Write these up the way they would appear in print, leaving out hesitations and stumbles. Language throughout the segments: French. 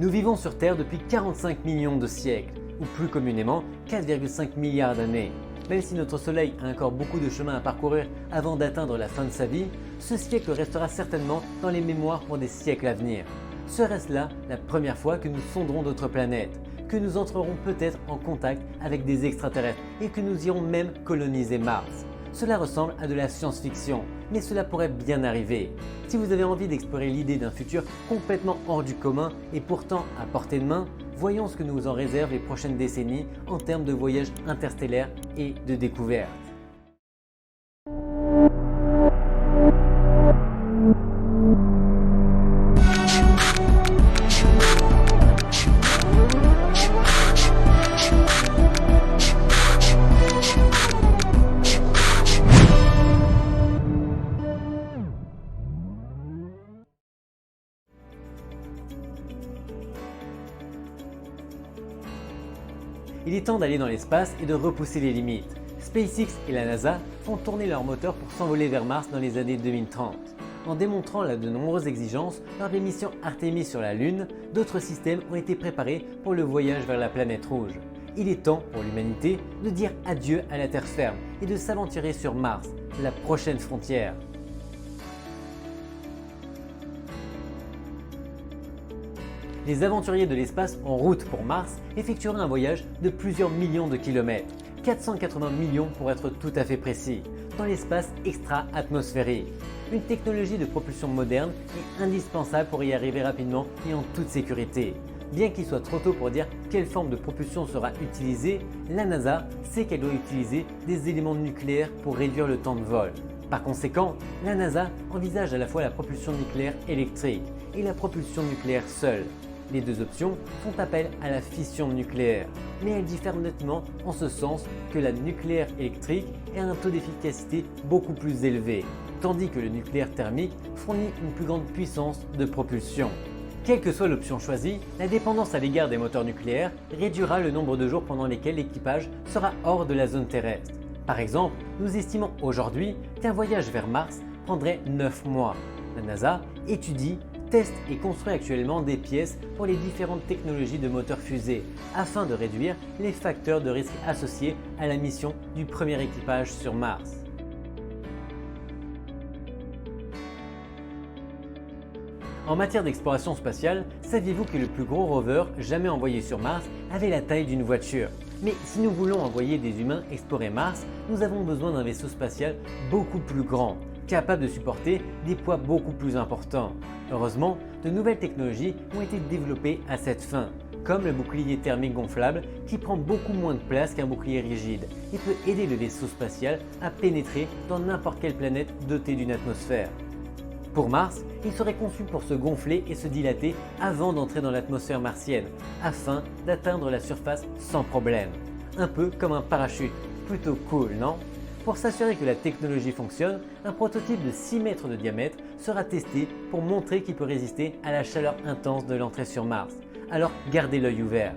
Nous vivons sur Terre depuis 45 millions de siècles, ou plus communément 4,5 milliards d'années. Même si notre Soleil a encore beaucoup de chemin à parcourir avant d'atteindre la fin de sa vie, ce siècle restera certainement dans les mémoires pour des siècles à venir. Serait-ce là la première fois que nous sonderons d'autres planètes, que nous entrerons peut-être en contact avec des extraterrestres et que nous irons même coloniser Mars? Cela ressemble à de la science-fiction, mais cela pourrait bien arriver. Si vous avez envie d'explorer l'idée d'un futur complètement hors du commun et pourtant à portée de main, voyons ce que nous en réservent les prochaines décennies en termes de voyages interstellaires et de découvertes. Il est temps d'aller dans l'espace et de repousser les limites. SpaceX et la NASA font tourner leurs moteurs pour s'envoler vers Mars dans les années 2030. En démontrant là de nombreuses exigences lors des missions Artemis sur la Lune, d'autres systèmes ont été préparés pour le voyage vers la planète rouge. Il est temps pour l'humanité de dire adieu à la terre ferme et de s'aventurer sur Mars, la prochaine frontière. Les aventuriers de l'espace en route pour Mars effectueront un voyage de plusieurs millions de kilomètres, 480 millions pour être tout à fait précis, dans l'espace extra-atmosphérique. Une technologie de propulsion moderne est indispensable pour y arriver rapidement et en toute sécurité. Bien qu'il soit trop tôt pour dire quelle forme de propulsion sera utilisée, la NASA sait qu'elle doit utiliser des éléments nucléaires pour réduire le temps de vol. Par conséquent, la NASA envisage à la fois la propulsion nucléaire électrique et la propulsion nucléaire seule. Les deux options font appel à la fission nucléaire, mais elles diffèrent nettement en ce sens que la nucléaire électrique a un taux d'efficacité beaucoup plus élevé, tandis que le nucléaire thermique fournit une plus grande puissance de propulsion. Quelle que soit l'option choisie, la dépendance à l'égard des moteurs nucléaires réduira le nombre de jours pendant lesquels l'équipage sera hors de la zone terrestre. Par exemple, nous estimons aujourd'hui qu'un voyage vers Mars prendrait 9 mois. La NASA étudie, teste et construit actuellement des pièces pour les différentes technologies de moteurs fusées afin de réduire les facteurs de risque associés à la mission du premier équipage sur Mars. En matière d'exploration spatiale, saviez-vous que le plus gros rover jamais envoyé sur Mars avait la taille d'une voiture? Mais si nous voulons envoyer des humains explorer Mars, nous avons besoin d'un vaisseau spatial beaucoup plus grand, capable de supporter des poids beaucoup plus importants. Heureusement, de nouvelles technologies ont été développées à cette fin, comme le bouclier thermique gonflable qui prend beaucoup moins de place qu'un bouclier rigide et peut aider le vaisseau spatial à pénétrer dans n'importe quelle planète dotée d'une atmosphère. Pour Mars, il serait conçu pour se gonfler et se dilater avant d'entrer dans l'atmosphère martienne, afin d'atteindre la surface sans problème. Un peu comme un parachute, plutôt cool, non? Pour s'assurer que la technologie fonctionne, un prototype de 6 mètres de diamètre sera testé pour montrer qu'il peut résister à la chaleur intense de l'entrée sur Mars. Alors gardez l'œil ouvert.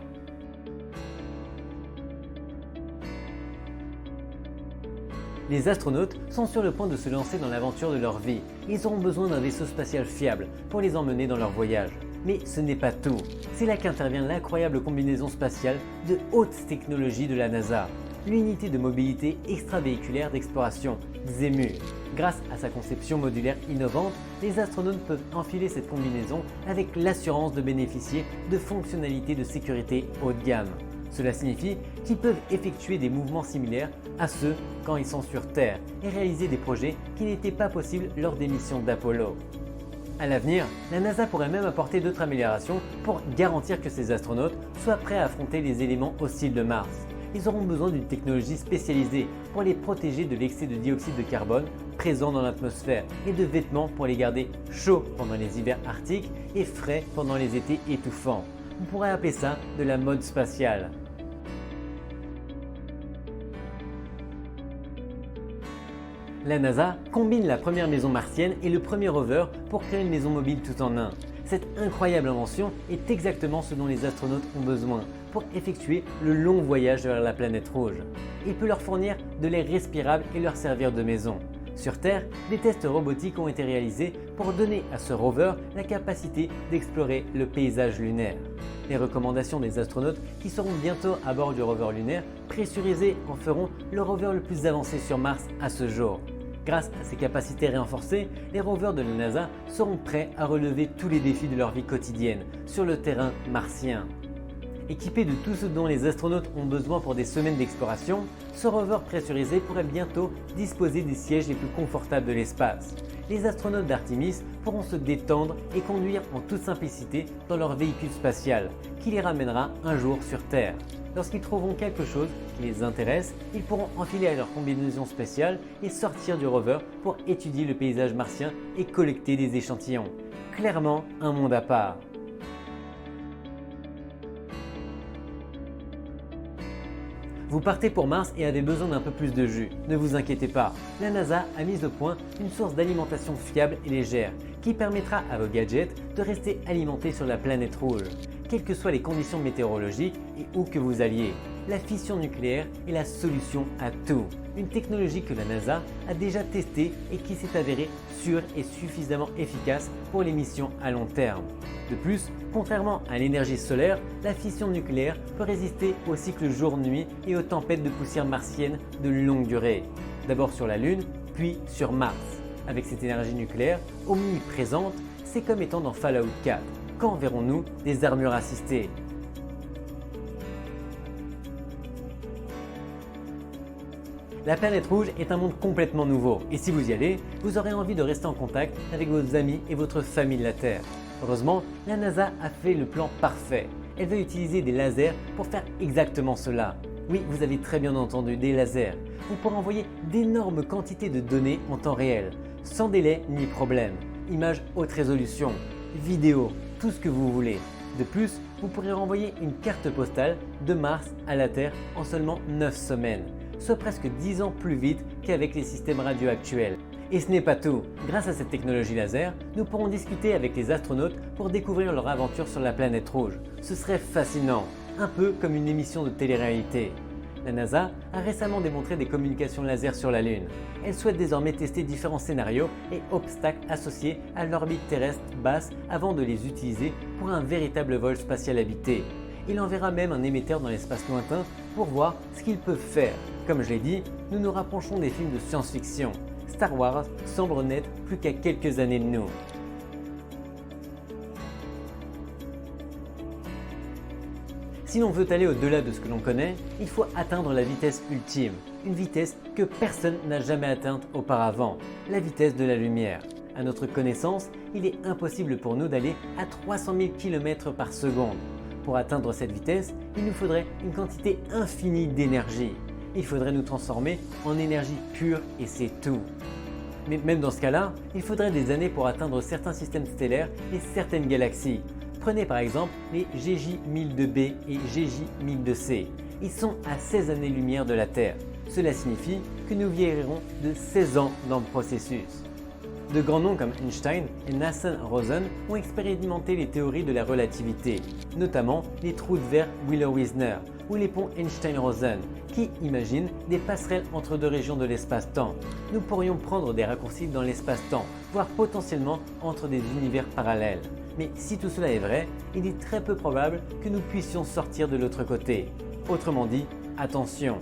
Les astronautes sont sur le point de se lancer dans l'aventure de leur vie. Ils auront besoin d'un vaisseau spatial fiable pour les emmener dans leur voyage. Mais ce n'est pas tout. C'est là qu'intervient l'incroyable combinaison spatiale de haute technologie de la NASA. L'unité de mobilité extravéhiculaire d'exploration, XEMU. Grâce à sa conception modulaire innovante, les astronautes peuvent enfiler cette combinaison avec l'assurance de bénéficier de fonctionnalités de sécurité haut de gamme. Cela signifie qu'ils peuvent effectuer des mouvements similaires à ceux quand ils sont sur Terre et réaliser des projets qui n'étaient pas possibles lors des missions d'Apollo. À l'avenir, la NASA pourrait même apporter d'autres améliorations pour garantir que ces astronautes soient prêts à affronter les éléments hostiles de Mars. Ils auront besoin d'une technologie spécialisée pour les protéger de l'excès de dioxyde de carbone présent dans l'atmosphère et de vêtements pour les garder chauds pendant les hivers arctiques et frais pendant les étés étouffants. On pourrait appeler ça de la mode spatiale. La NASA combine la première maison martienne et le premier rover pour créer une maison mobile tout en un. Cette incroyable invention est exactement ce dont les astronautes ont besoin pour effectuer le long voyage vers la planète rouge. Il peut leur fournir de l'air respirable et leur servir de maison. Sur Terre, des tests robotiques ont été réalisés pour donner à ce rover la capacité d'explorer le paysage lunaire. Les recommandations des astronautes qui seront bientôt à bord du rover lunaire pressurisé en feront le rover le plus avancé sur Mars à ce jour. Grâce à ces capacités renforcées, les rovers de la NASA seront prêts à relever tous les défis de leur vie quotidienne sur le terrain martien. Équipé de tout ce dont les astronautes ont besoin pour des semaines d'exploration, ce rover pressurisé pourrait bientôt disposer des sièges les plus confortables de l'espace. Les astronautes d'Artemis pourront se détendre et conduire en toute simplicité dans leur véhicule spatial, qui les ramènera un jour sur Terre. Lorsqu'ils trouveront quelque chose qui les intéresse, ils pourront enfiler leur combinaison spéciale et sortir du rover pour étudier le paysage martien et collecter des échantillons. Clairement un monde à part. Vous partez pour Mars et avez besoin d'un peu plus de jus. Ne vous inquiétez pas, la NASA a mis au point une source d'alimentation fiable et légère qui permettra à vos gadgets de rester alimentés sur la planète rouge, quelles que soient les conditions météorologiques et où que vous alliez. La fission nucléaire est la solution à tout. Une technologie que la NASA a déjà testée et qui s'est avérée sûre et suffisamment efficace pour les missions à long terme. De plus, contrairement à l'énergie solaire, la fission nucléaire peut résister aux cycles jour-nuit et aux tempêtes de poussière martienne de longue durée. D'abord sur la Lune, puis sur Mars. Avec cette énergie nucléaire omniprésente, c'est comme étant dans Fallout 4. Quand verrons-nous des armures assistées ? La planète rouge est un monde complètement nouveau et si vous y allez, vous aurez envie de rester en contact avec vos amis et votre famille de la Terre. Heureusement, la NASA a fait le plan parfait. Elle va utiliser des lasers pour faire exactement cela. Oui, vous avez très bien entendu, des lasers. Vous pourrez envoyer d'énormes quantités de données en temps réel, sans délai ni problème. Images haute résolution, vidéos, tout ce que vous voulez. De plus, vous pourrez renvoyer une carte postale de Mars à la Terre en seulement 9 semaines, soit presque 10 ans plus vite qu'avec les systèmes radio actuels. Et ce n'est pas tout. Grâce à cette technologie laser, nous pourrons discuter avec les astronautes pour découvrir leur aventure sur la planète rouge. Ce serait fascinant, un peu comme une émission de télé-réalité. La NASA a récemment démontré des communications laser sur la Lune. Elle souhaite désormais tester différents scénarios et obstacles associés à l'orbite terrestre basse avant de les utiliser pour un véritable vol spatial habité. Il enverra même un émetteur dans l'espace lointain pour voir ce qu'ils peuvent faire. Comme je l'ai dit, nous nous rapprochons des films de science-fiction. Star Wars semble n'être plus qu'à quelques années de nous. Si l'on veut aller au-delà de ce que l'on connaît, il faut atteindre la vitesse ultime, une vitesse que personne n'a jamais atteinte auparavant, la vitesse de la lumière. À notre connaissance, il est impossible pour nous d'aller à 300 000 km par seconde. Pour atteindre cette vitesse, il nous faudrait une quantité infinie d'énergie. Il faudrait nous transformer en énergie pure et c'est tout. Mais même dans ce cas-là, il faudrait des années pour atteindre certains systèmes stellaires et certaines galaxies. Prenez par exemple les GJ1002b et GJ1002c. Ils sont à 16 années-lumière de la Terre. Cela signifie que nous vieillirons de 16 ans dans le processus. De grands noms comme Einstein et Nathan Rosen ont expérimenté les théories de la relativité, notamment les trous de verre Wheeler-Wisner ou les ponts Einstein-Rosen, qui imaginent des passerelles entre deux régions de l'espace-temps. Nous pourrions prendre des raccourcis dans l'espace-temps, voire potentiellement entre des univers parallèles. Mais si tout cela est vrai, il est très peu probable que nous puissions sortir de l'autre côté. Autrement dit, attention!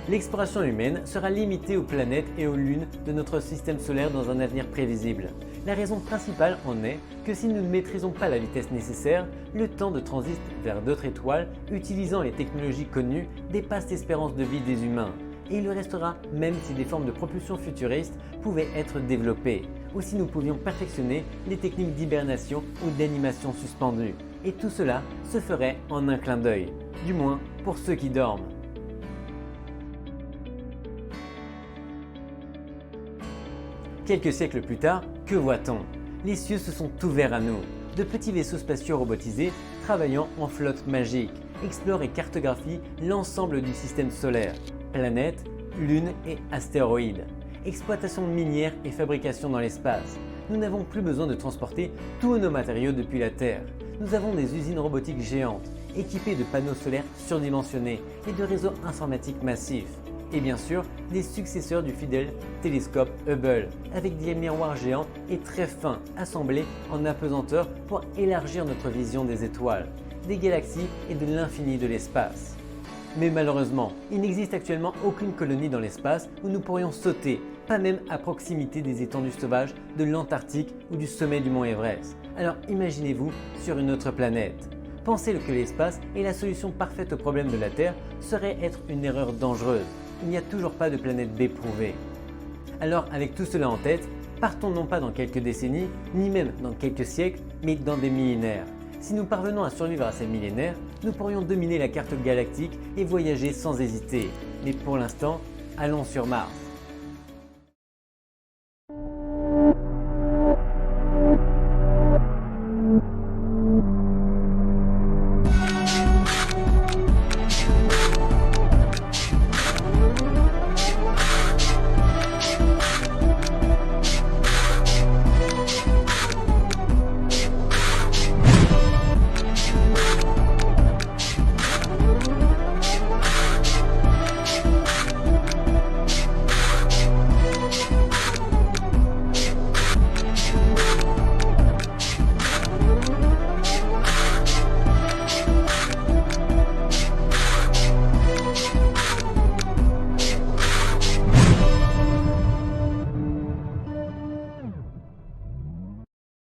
L'exploration humaine sera limitée aux planètes et aux lunes de notre système solaire dans un avenir prévisible. La raison principale en est que si nous ne maîtrisons pas la vitesse nécessaire, le temps de transit vers d'autres étoiles utilisant les technologies connues dépasse l'espérance de vie des humains. Et il le restera même si des formes de propulsion futuristes pouvaient être développées, ou si nous pouvions perfectionner les techniques d'hibernation ou d'animation suspendue. Et tout cela se ferait en un clin d'œil, du moins pour ceux qui dorment. Quelques siècles plus tard, que voit-on? Les cieux se sont ouverts à nous. De petits vaisseaux spatiaux robotisés, travaillant en flotte magique, explorent et cartographient l'ensemble du système solaire, planètes, lunes et astéroïdes. Exploitation minière et fabrication dans l'espace. Nous n'avons plus besoin de transporter tous nos matériaux depuis la Terre. Nous avons des usines robotiques géantes, équipées de panneaux solaires surdimensionnés et de réseaux informatiques massifs. et bien sûr des successeurs du fidèle télescope Hubble, avec des miroirs géants et très fins assemblés en apesanteur pour élargir notre vision des étoiles, des galaxies et de l'infini de l'espace. Mais malheureusement, il n'existe actuellement aucune colonie dans l'espace où nous pourrions sauter, pas même à proximité des étendues sauvages de l'Antarctique ou du sommet du mont Everest. Alors imaginez-vous sur une autre planète. Penser que l'espace est la solution parfaite au problème de la Terre serait être une erreur dangereuse. Il n'y a toujours pas de planète B prouvée. Alors avec tout cela en tête, partons non pas dans quelques décennies, ni même dans quelques siècles, mais dans des millénaires. Si nous parvenons à survivre à ces millénaires, nous pourrions dominer la carte galactique et voyager sans hésiter. Mais pour l'instant, allons sur Mars.